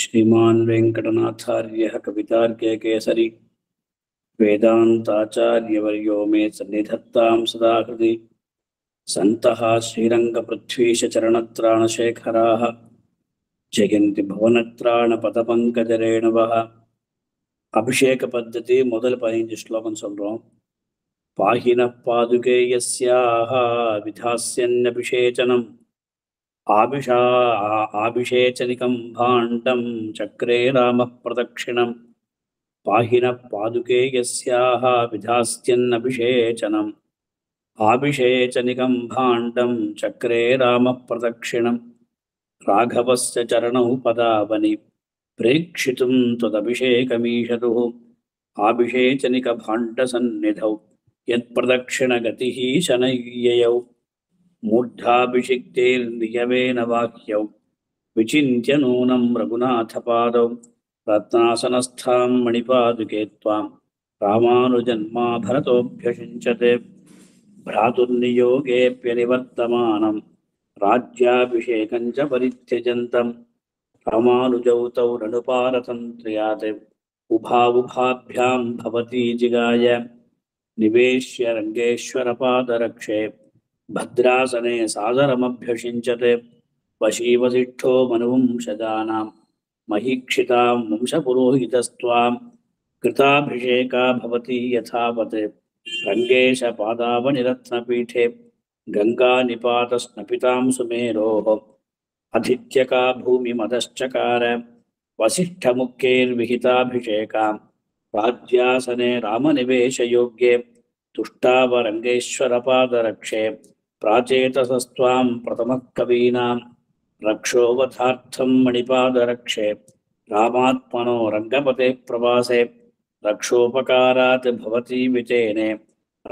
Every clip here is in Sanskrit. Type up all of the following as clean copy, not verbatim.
श्रीमान् वेंकटनाथार्यः कवितार्के केसरी वेदान्ताचार्यवर्यो मे सन्निधत्तां सदा हृदि सन्तः श्रीरङ्गपृथ्वीशचरणत्राणशेखराः जयन्ति भुवनत्राणपदपङ्कजरेणवः अभिषेक पद्धति முதல் 15 श्लोकம் சொல்றோம். पाहिनः पादुके यस्याः विधास्यन्नभिषेचनम् आभिषेचनिकं भाण्डं चक्रे रामः प्रदक्षिणम् पाहिनः पादुके यस्याः विधास्यन्नभिषेचनम् आभिषेचनिकं भाण्डं चक्रे रामः प्रदक्षिणम् राघवस्य चरणौ पदावनि प्रेक्षितुं त्वदभिषेकमीशतुः आभिषेचनिकभाण्डसन्निधौ यत्प्रदक्षिणगतिः शनैर्ययौ मूर्धाभिषिक्तेर्नियमेन वाक्यौ विचिन्त्य नूनं रघुनाथपादौ रत्नासनस्थां मणिपादुके त्वां रामानुजन्मा भरतोऽभ्यषिञ्चते भ्रातुर्नियोगेऽप्यनिवर्तमानं राज्याभिषेकं च परित्यजन्तं रामानुजौ तौ रणुपारतन्त्र्यात् उभाभ्यां भवती जिगाय निवेश्य रङ्गेश्वरपादरक्षे भद्रासने सादरमभ्यषिञ्चते वशीवसिष्ठो मनुवंशजानां महीक्षितां वंशपुरोहितस्त्वां कृताभिषेका भवती यथावत् रङ्गेशपादावनिरत्नपीठे गङ्गानिपातस्नपितां सुमेरोः अधित्यका भूमिमदश्चकार वसिष्ठमुख्यैर्विहिताभिषेकां राज्यासने रामनिवेशयोग्ये तुष्टावरङ्गेश्वरपादरक्षे प्राचेतसस्त्वां प्रथमः कवीनां रक्षोवधार्थं मणिपादरक्षे रामात्मनो रङ्गपते प्रवासे रक्षोपकारात् भवती वितेने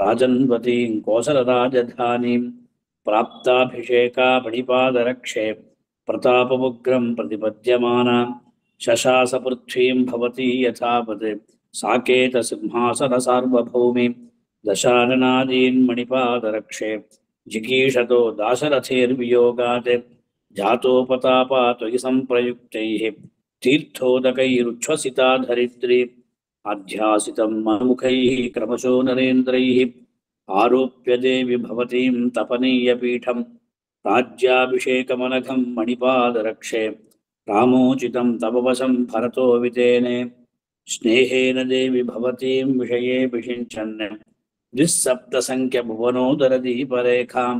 राजन्वतीं कोसलराजधानीं प्राप्ताभिषेका मणिपादरक्षे प्रतापमुग्रं प्रतिपद्यमाना शशासपृथ्वीं भवती यथावत् साकेतसिंहासनसार्वभौमीं दशाननादीन् मणिपादरक्षे जिगीषतो दाशरथेर्वियोगात् जातोपतापा त्वयि सम्प्रयुक्तैः तीर्थोदकैरुच्छ्वसिता धरित्री आध्यासितं मनुमुखैः क्रमशो नरेन्द्रैः आरोप्य देवि भवतीं तपनीयपीठं राज्याभिषेकमनघं मणिपादरक्षे रामोचितं तव वशं भरतो वितेने स्नेहेन देवि भवतीं विषयेऽभिषिञ्चन् द्विसप्तसङ्ख्यभुवनोदरदीपरेखां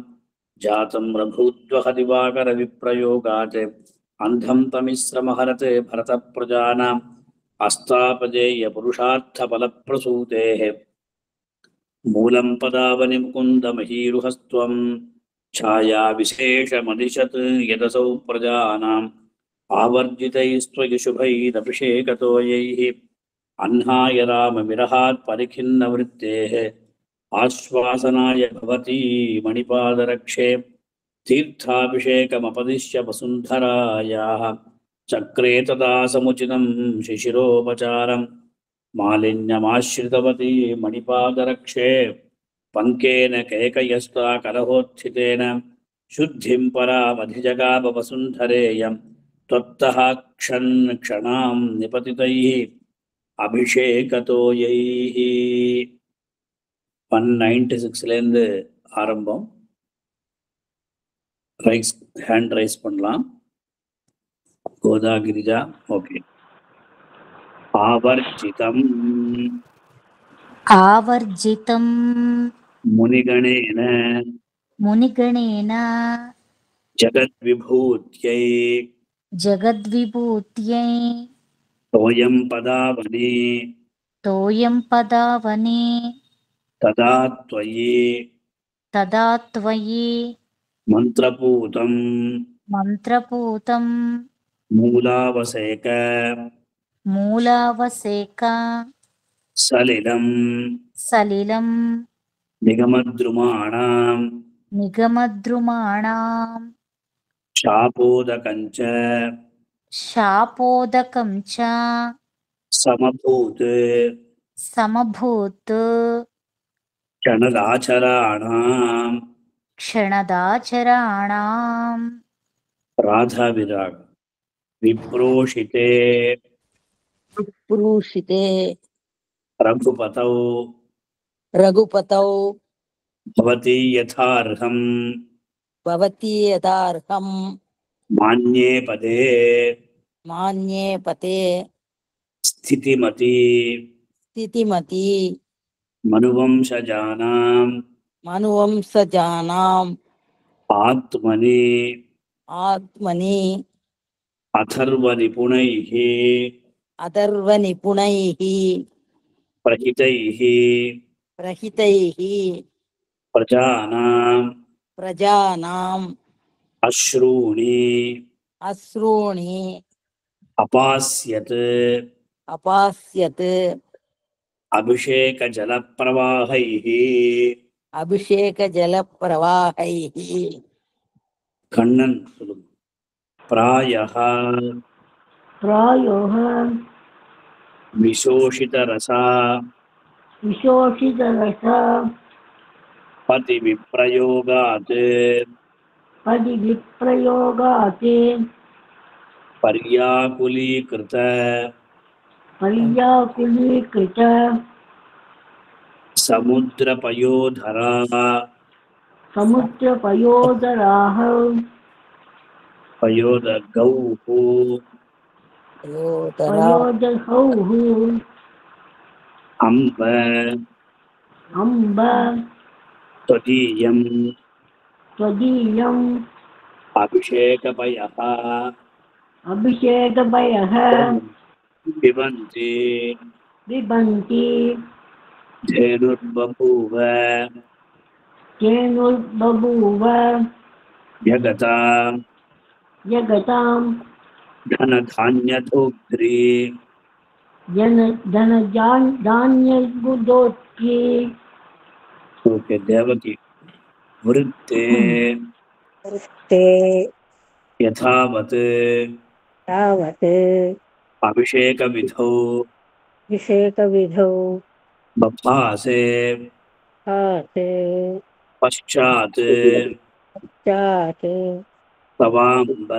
जातं रघूद्वहदिवाकरविप्रयोगात् अन्धं तमिस्रमहरते भरतप्रजानाम् अस्तापजेयपुरुषार्थफलप्रसूतेः मूलं पदावनिमुकुन्दमहीरुहस्त्वं छायाविशेषमदिशत् यदसौ प्रजानाम् आवर्जितैस्त्वयि शुभैरभिषेकतोयैः अह्नाय रामविरहात् परिखिन्नवृत्तेः आश्वासनाय भवती मणिपादरक्षे तीर्थाभिषेकमपदिश्य वसुन्धरायाः चक्रे तदा समुचितं शिशिरोपचारं मालिन्यमाश्रितवती मणिपादरक्षे पङ्केन केकयस्ता कलहोत्थितेन शुद्धिं परामधिजगाव वसुन्धरेयं त्वत्तः क्षणां निपतितैः अभिषेकतोयैः 196 ஆரம்பம். ஹேண்ட் ரைஸ் பண்ணலாம். கோதா கிரிஜா ஓகே. ஆவர்ஜிதம் आवर्जितं मुनिगणेन जगद्विभूत्यै तोयं पदावने तदा त्वयि मंत्रपूतं मूलावसेक सलिलं निगमद्रुमाणां शापोदकञ्च समभूत् क्षणदाचराणां राधा विराग विप्रोषिते पुरुषिते रघुपतौ रघुपतौ भवति यथार्हम् भवति यदार्हम् मान्ये पदे मान्ये पते स्थितिमति स्थितिमति मनुवंशजानाम् मनुवंसजानाम् आत्मनि आत्मनि अथर्वनिपुणैः अथर्वनिपुणैः प्रहितैः प्रहितैः प्रजानाम् प्रजानाम् अश्रूणि अश्रूणि अपास्यत् अपास्यत् अभिषेकजलप्रवाहैः अभिषेकजलप्रवाहैः कण्णन् प्रायः प्रायोः विशोषितरसा विशोषितरस पतिविप्रयोगात् परिविप्रयोगात् पर्याकुलीकृत पर्याकुलीकृत समुद्रपयोधरा समुद्रपयोदराः पयोदगौः योदरा पयोदहौः अम्ब अम्ब त्वदीयम् त्वदीयम् अभिषेकपयः अभिषेकभयः पिबन्ति बिभन्ति धेनुर्बभूव धेनुर्बभूव जगता जगतां धनधान्यधोक्त्री धनधान्यबुद्धोत्ये ओके देवकी वृत्ते ते यथावत् तावत् अभिषेकविधौ अभिषेकविधौ बभासे हासे पश्चात् चात् तवाम्ब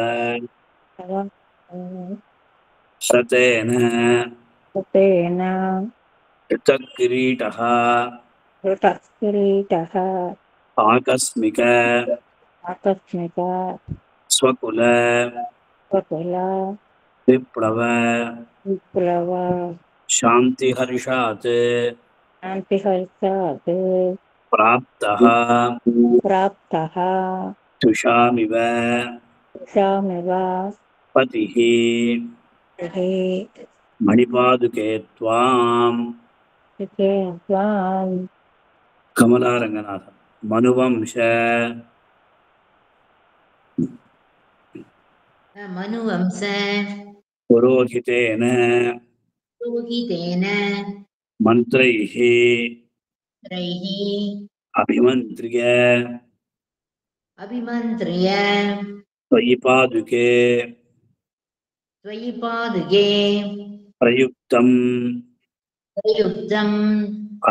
शतेन तेन कृतकिरीटः कृतः किरीटः आकस्मिक आकस्मिक स्वकुल स्वकुल विप्लव विप्लव शान्तिहर्षात् शान्तिहर्षात् प्राप्तः प्राप्तः तुषामिव उषामिव पतिः मणिपादुके त्वाम् त्वाम् कमलारङ्गनाथ मनुवंश मनुवंश पुरोहितेन पुरोहितेन मन्त्रैः त्रैः अभिमन्त्र्य अभिमन्त्र्य त्वयि पादुके त्वयि पादुके प्रयुक्तम् प्रयुक्तम्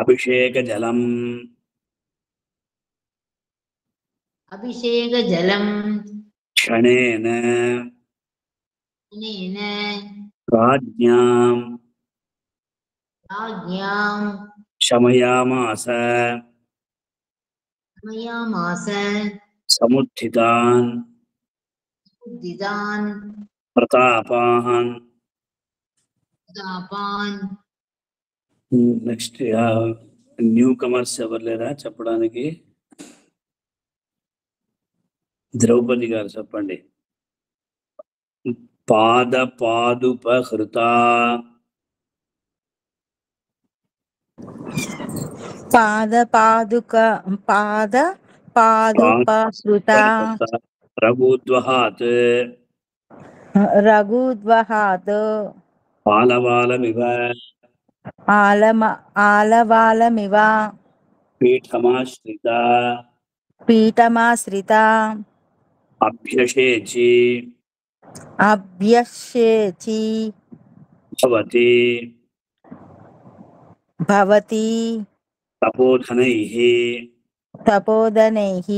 अभिषेकजलम् अभिषेकजलम् क्षणेन अनेन राज्ञाम् राज्ञाम् शमयामास शमयामास समुत्थितान् उद्दितान् प्रतापान् तापान् నెక్స్ట్ న్యూ కమర్స్ ఎవరు లేరా చెప్పడానికి? ద్రౌపది గారు చెప్పండి. పాద పాదుపహృత పాద పాదుక పాద పాదుపసృత రఘుద్వహాత్ రఘుద్వహాత్ పాలవాలమివ ఆలవాలమివ పీఠమాశ్రిత పీఠమాశ్రిత అభ్యషేచి అభ్యస్యేచి భవతి భవతి తపోధనైః తపోధనైః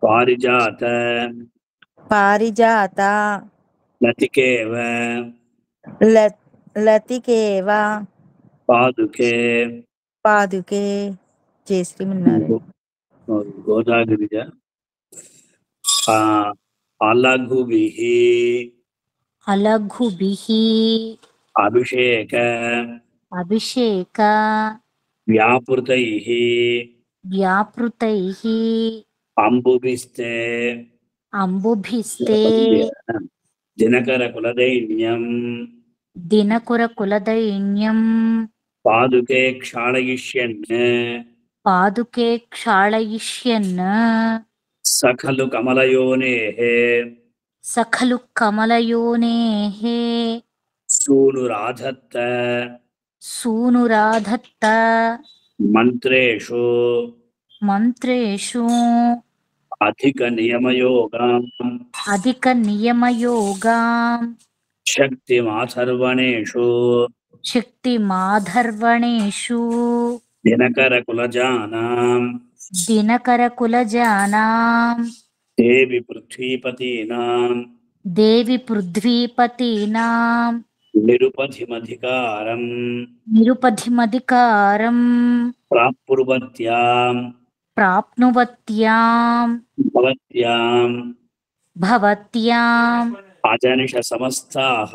పారిజాత పారిజాత लतिकेव లతికేవ पादुके పాదుకే జయశ్రీమన్నారాయణ गोदागिरिज अलघुभिः अलघुभिः अभिषेक अभिषेक व्यापृतैः व्यापृतैः अम्बुभिस्ते अम्बुभिस्ते दिनकरकुलदैन्यम् दिनकुरकुलदैन्यं पादुके क्षालयिष्यन् पादुके क्षालयिष्यन् स खलु कमलयोनेः स खलु कमलयोनेः सूनुराधत्त सूनुराधत्त मन्त्रेषु मन्त्रेषु अधिकनियमयोगां शक्तिमाथर्वणेषु शक्तिमाधर्वणेषु दिनकरकुलजानां दिनकरकुलजानां देवि पृथ्वीपतीनां देवि पृथ्वीपतीनां निरुपधिमधिकारं निरुपधिमधिकारं प्राप्नुवत्यां प्राप्नुवत्यां भवत्याम् अजनिषसमस्ताः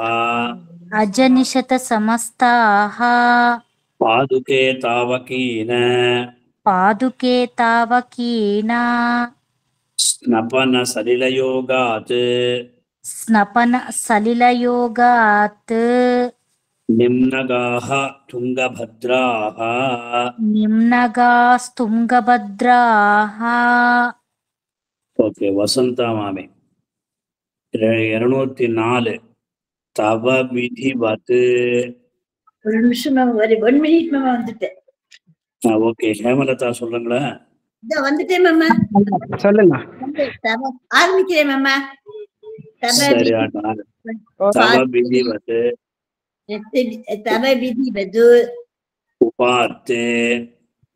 अजनिषतसमस्ताः पादुके तावकीन पादुके तावकीन स्नपनसलिलयोगात् स्नपनसलिलयोगात् निम्नगाः तुङ्गभद्राः निम्नगास्तुङ्गभद्राः ओके वसन्तमामि 204 तव विधिवत् ஒரு நிமிஷம் மேம், ஒரு 1 மினிட் மேம் வந்துட்டேன். ஓகே ஹேமலதா சொல்லுங்களா? இதோ வந்துட்டேன் மாமா. சொல்லுங்க. ஆரம்பிக்கிறேன் மாமா. சரி तव विधिवत् तव विधिवत् उपात्ते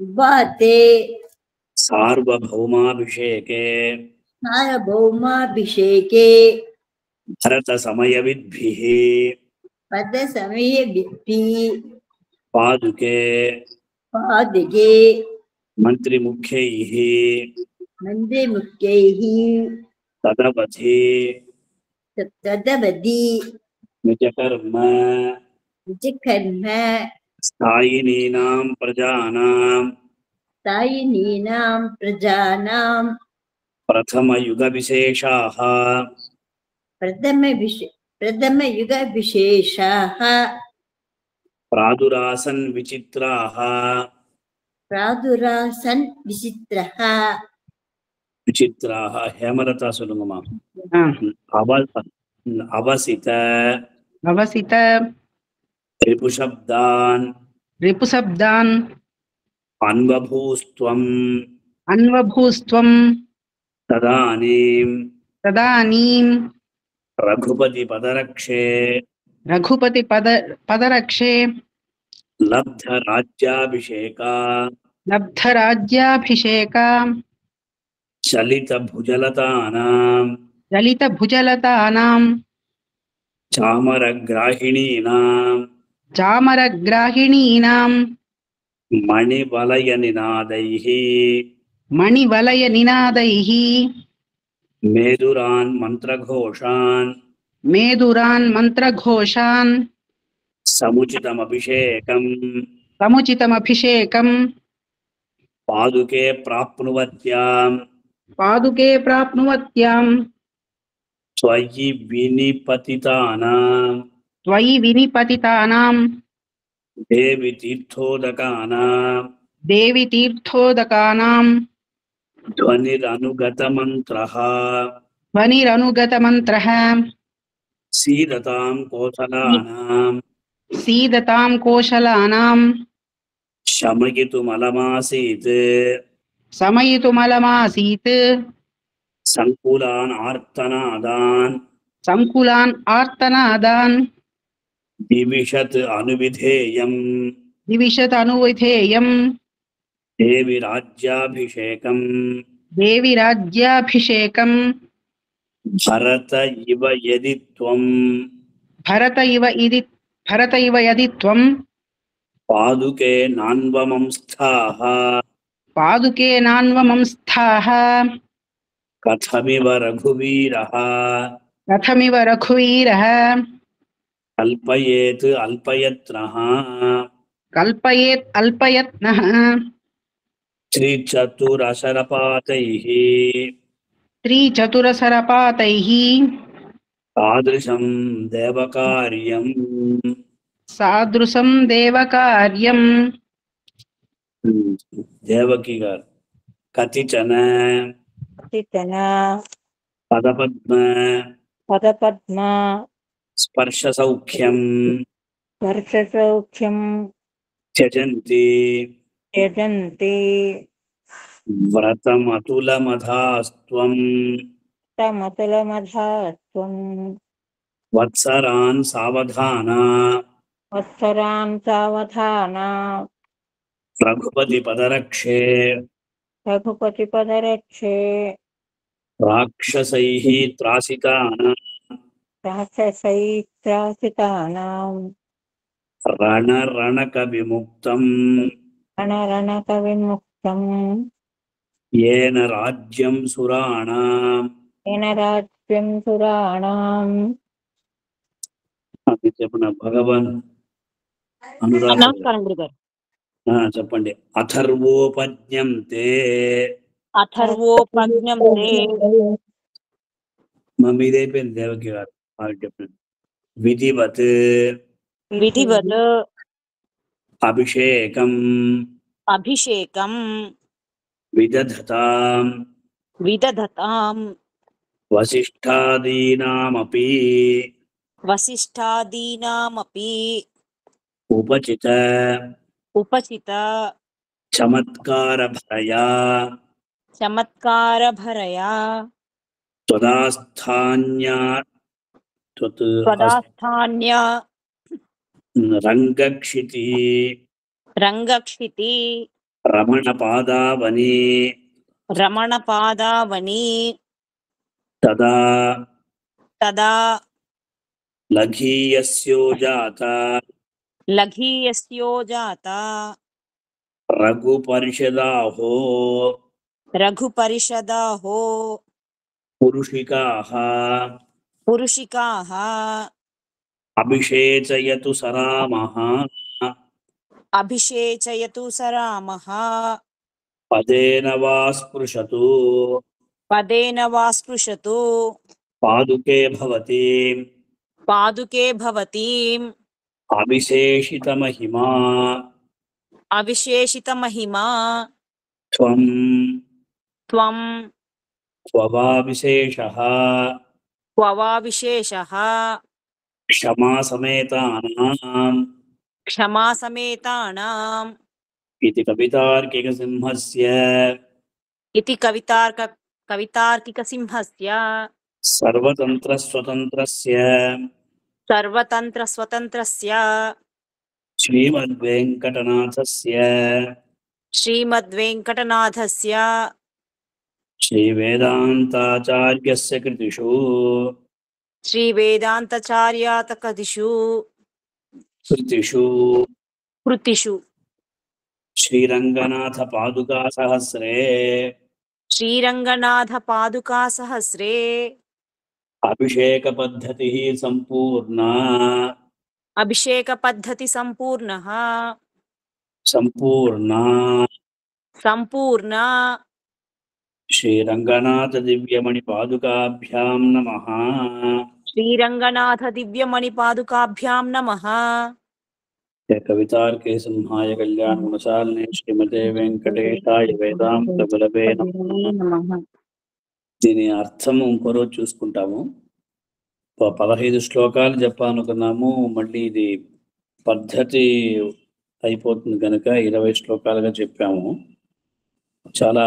उपाते सार्वभौमाभिषेके सार्वभौमाभिषेके भरतसमयविद्भिः पदसमयविद्भिः पादुके पादुके मन्त्रिमुख्यैः मन्त्रिमुख्यैः तदवधि निजकर्म स्थायिनीनां प्रजानां प्रथमयुगविशेषाः प्रथमयुगविशेषाः प्रादुरासन् विचित्राः विचित्राः हेमलता சொல்லுங்கம்மா. अवसित अवसित रिपुशब्दान् अन्वभूस्त्वं तदानीं रघुपति पदरक्षे लब्धराज्याभिषेका चलितभुजलतानां चामरग्राहिणीनां मणिवलयनिनादैः मेदुरान् मन्त्रघोषान् समुचितमभिषेकं पादुके प्राप्नुवत्यां त्वयि विनिपतितानां देवी तीर्थोदकानां ध्वनिरनुगतमन्त्रः सीदतां कोसलानां शमयितुमलमासीत् संकुलान् आर्तनादान् दिविशत् अनुविधेयम् देवी राज्याभिषेकम् భరత ఇవ యది త్వం భరత ఇవ యది త్వం పాదుకే నాన్వమంస్థాః పాదుకే నాన్వమంస్థాః కథమివ రఘువీరః రథమివ రఘువీరః కల్పయేత్ అల్పయత్నః కల్పయేత్ అల్పయత్నః శ్రీచతురశరపాతైః త్రిచతురసరపాతైః తాదృశం దేవకార్యం సాదృశం దేవకార్యం దేవకి గారు కతిచన చితన పదపద్మ పదపద్మ స్పర్శ సౌఖ్యం స్పర్శ సౌఖ్యం త్యజంతి యజంతి వ్రతమతులమధాస్త్వం తమతులమధాస్త్వం వత్సరాన్ సావధాన వత్సరాన్ సావధాన రఘుపతి పదరక్షే రఘుపతి పదరక్షే రాక్షసైః త్రాసితాన రాక్షసైత్రాసితానాం రణరణక విముక్తం రణరణక విముక్తం ఏన రాజ్యం సురాణాం ఏన రాజ్యం సురాణాం. అది చెప్పిన భగవాన్ అనురాధ నమస్కారం గురుగారు. చెప్పండి. అథర్వోపజ్ఞంతే అథర్వోపజ్ఞంతే మీదైపోయింది దేవకి గారు చెప్పండి. విధివత్ విధివత్ అభిషేకం అభిషేకం విదధతాం విదధతాం వసిష్ఠాదీనామపి వసిష్ఠాదీనామపి ఉపచిత ఉపచిత చమత్కారభరయా చమత్కారభరయా త్వదాస్థాన్య రంగక్షితి రంగక్షితి రమణపాదావని రమణపాదావని తదా తదా లఘీయస్యోజాత లఘీయస్యోజాత రఘుపరిషదాహో రఘుపరిషదాహో పురుషికాః పురుషికాః అభిషేచయతు సరామః అభిషేచయతు సరామః పదేన వా స్పృశతు పదేన వా స్పృశతు పాదుకే భవతి పాదుకే భవతీం అవిశేషితమహిమా అవిశేషితమహిమా త్వం త్వం త్వవావిశేషః క్వవావిశేషః క్షమాసమేతానాం క్షమాసమేతానాం ఇది కవితార్కికసింహస్య ఇతి కవితార్కికసింహస్య సర్వతంత్రస్వతంత్రస్య సర్వతంత్రస్వతంత్రస్య శ్రీమద్వేంకటనాథస్య శ్రీమద్వేంకటనాథస్య శ్రీవేదాంతాచార్యస్య కృతిషు శ్రీవేదాంతచార్యాతకదిషు కృతిషు శ్రీరంగనాథ పాదుకా సహస్రే శ్రీరంగనాథ పాదుకా సహస్రే అభిషేక పద్ధతి సంపూర్ణ అభిషేక పద్ధతి సంపూర్ణః సంపూర్ణ సంపూర్ణ శ్రీరంగనాథ దివ్యమణి పాదుకాభ్యాం నమః శ్రీరంగనాథ దివ్యమణి పాదుకాభ్యాం నమః. కవితార్కే సింహాయ కళ్యాణ గుణశాలినే శ్రీమతే వెంకటేశాయ వేదాంత గురవే నమః. దీని అర్థం ఇంకో రోజు చూసుకుంటాము. 15 శ్లోకాలు చెప్పాలనుకున్నాము. మళ్ళీ ఇది పద్ధతి అయిపోతుంది కనుక 20 శ్లోకాలుగా చెప్పాము. చాలా